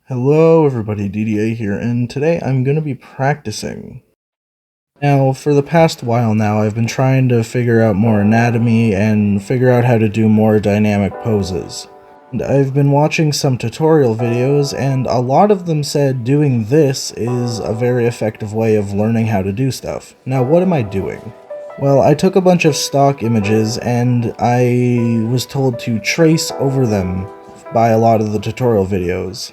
Hello everybody, DDA here, and today I'm going to be practicing. Now, for the past while now, I've been trying to figure out more anatomy and figure out how to do more dynamic poses. And I've been watching some tutorial videos, and a lot of them said doing this is a very effective way of learning how to do stuff. Now, what am I doing? Well, I took a bunch of stock images, and I was told to trace over them by a lot of the tutorial videos.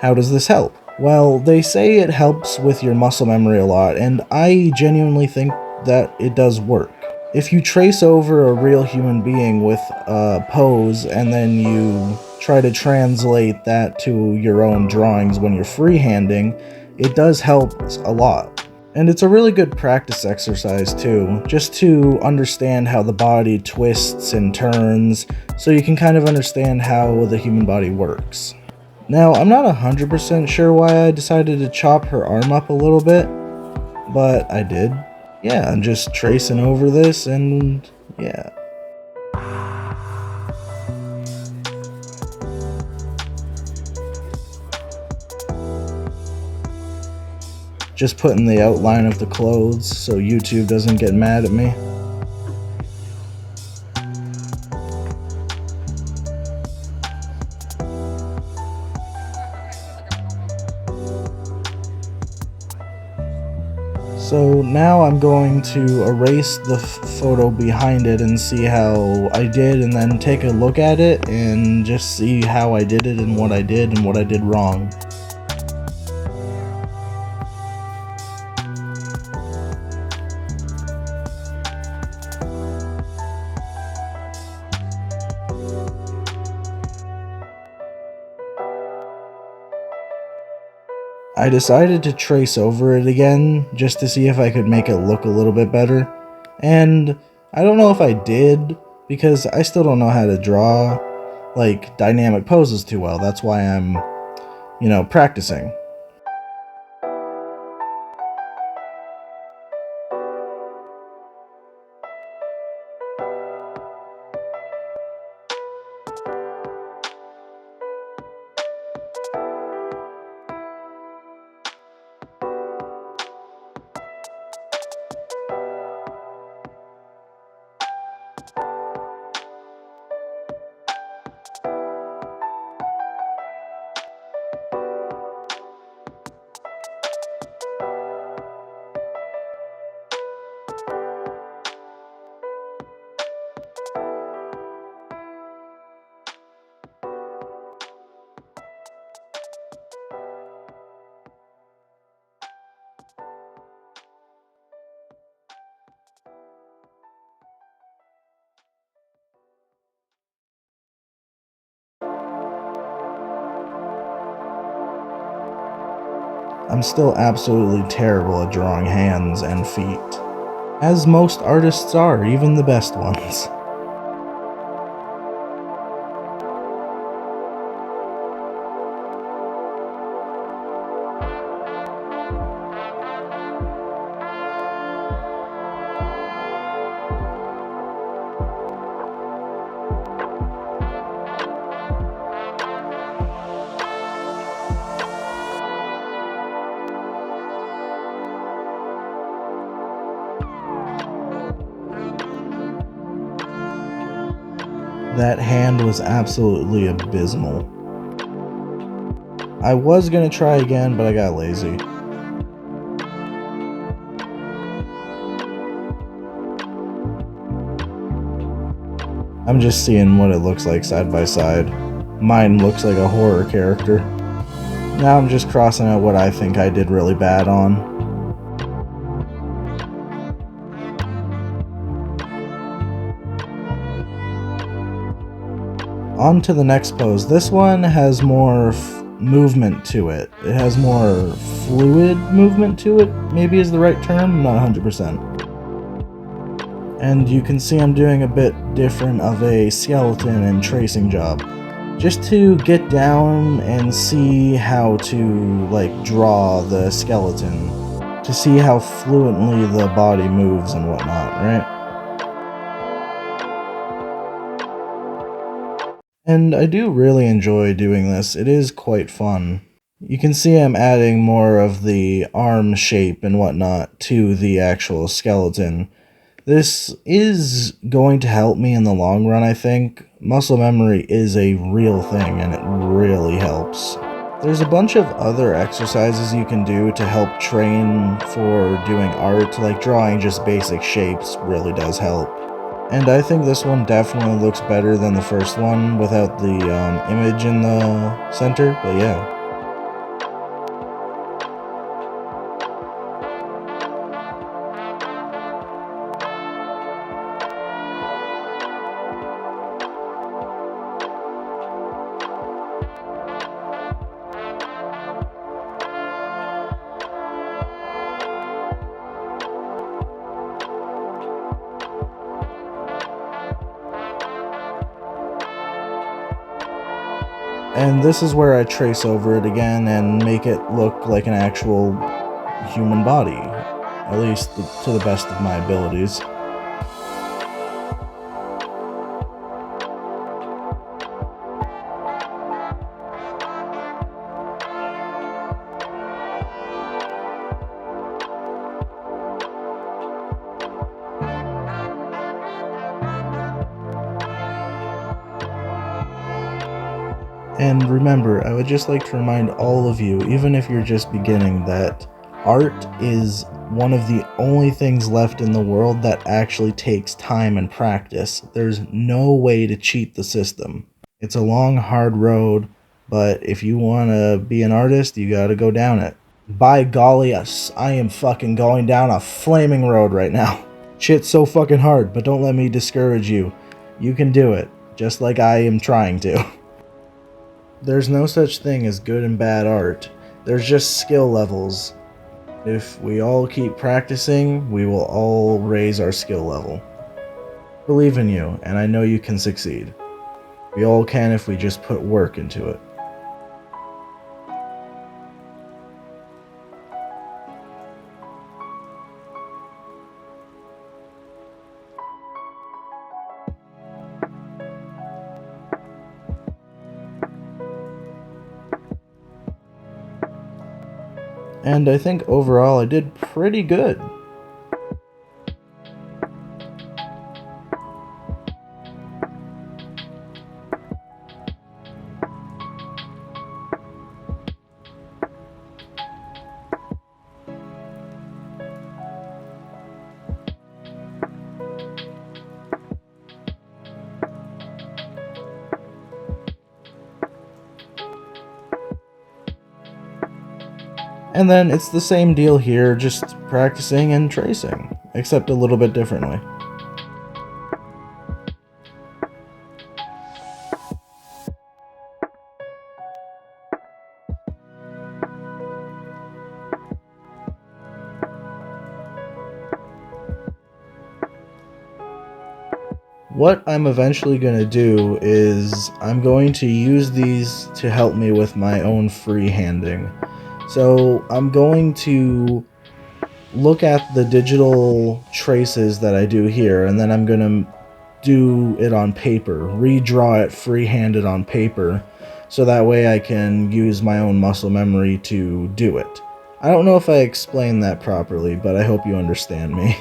How does this help? Well, they say it helps with your muscle memory a lot, and I genuinely think that it does work. If you trace over a real human being with a pose and then you try to translate that to your own drawings when you're freehanding, it does help a lot. And it's a really good practice exercise too, just to understand how the body twists and turns, so you can kind of understand how the human body works. Now, I'm not 100% sure why I decided to chop her arm up a little bit, but I did. Yeah, I'm just tracing over this, and yeah. Just putting the outline of the clothes so YouTube doesn't get mad at me. So now I'm going to erase the photo behind it and see how I did, and then take a look at it and just see how I did it and what I did wrong. I decided to trace over it again, just to see if I could make it look a little bit better, and I don't know if I did, because I still don't know how to draw, like, dynamic poses too well. That's why I'm, practicing. I'm still absolutely terrible at drawing hands and feet, as most artists are, even the best ones. That hand was absolutely abysmal. I was gonna try again, but I got lazy. I'm just seeing what it looks like side by side. Mine looks like a horror character. Now I'm just crossing out what I think I did really bad on. On to the next pose. This one has more movement to it. It has more fluid movement to it, maybe is the right term, I'm not 100%. And you can see I'm doing a bit different of a skeleton and tracing job, just to get down and see how to, like, draw the skeleton, to see how fluently the body moves and whatnot, right? And I do really enjoy doing this. It is quite fun. You can see I'm adding more of the arm shape and whatnot to the actual skeleton. This is going to help me in the long run, I think. Muscle memory is a real thing and it really helps. There's a bunch of other exercises you can do to help train for doing art, like drawing just basic shapes really does help. And I think this one definitely looks better than the first one without the image in the center, but yeah. And this is where I trace over it again and make it look like an actual human body, at least to the best of my abilities. And remember, I would just like to remind all of you, even if you're just beginning, that art is one of the only things left in the world that actually takes time and practice. There's no way to cheat the system. It's a long, hard road, but if you want to be an artist, you gotta go down it. By golly, yes, I am fucking going down a flaming road right now. Shit's so fucking hard, but don't let me discourage you. You can do it, just like I am trying to. There's no such thing as good and bad art. There's just skill levels. If we all keep practicing, we will all raise our skill level. I believe in you, and I know you can succeed. We all can if we just put work into it. And I think overall I did pretty good. And then it's the same deal here, just practicing and tracing, except a little bit differently. What I'm eventually going to do is I'm going to use these to help me with my own freehanding. So I'm going to look at the digital traces that I do here, and then I'm going to do it on paper, redraw it freehanded on paper, so that way I can use my own muscle memory to do it. I don't know if I explained that properly, but I hope you understand me.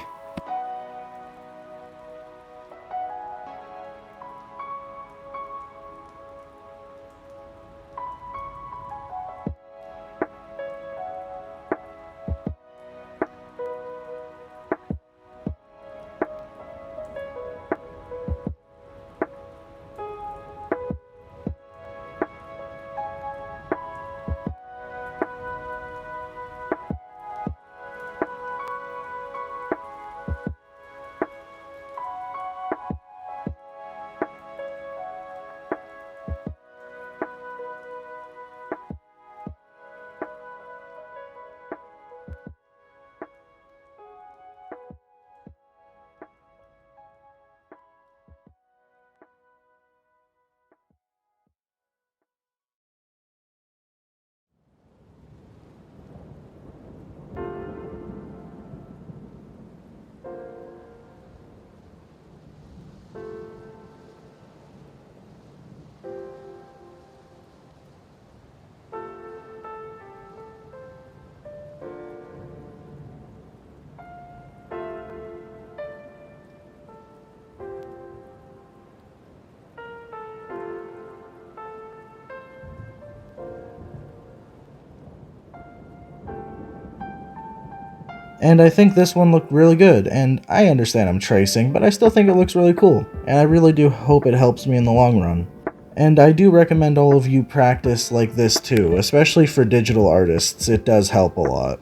And I think this one looked really good, and I understand I'm tracing, but I still think it looks really cool, and I really do hope it helps me in the long run. And I do recommend all of you practice like this too, especially for digital artists, it does help a lot.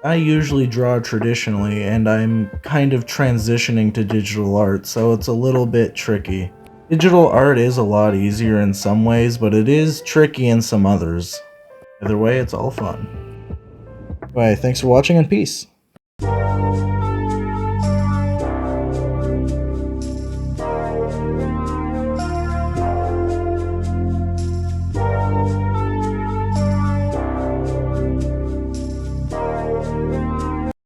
I usually draw traditionally, and I'm kind of transitioning to digital art, so it's a little bit tricky. Digital art is a lot easier in some ways, but it is tricky in some others. Either way, it's all fun. Anyway, thanks for watching and peace!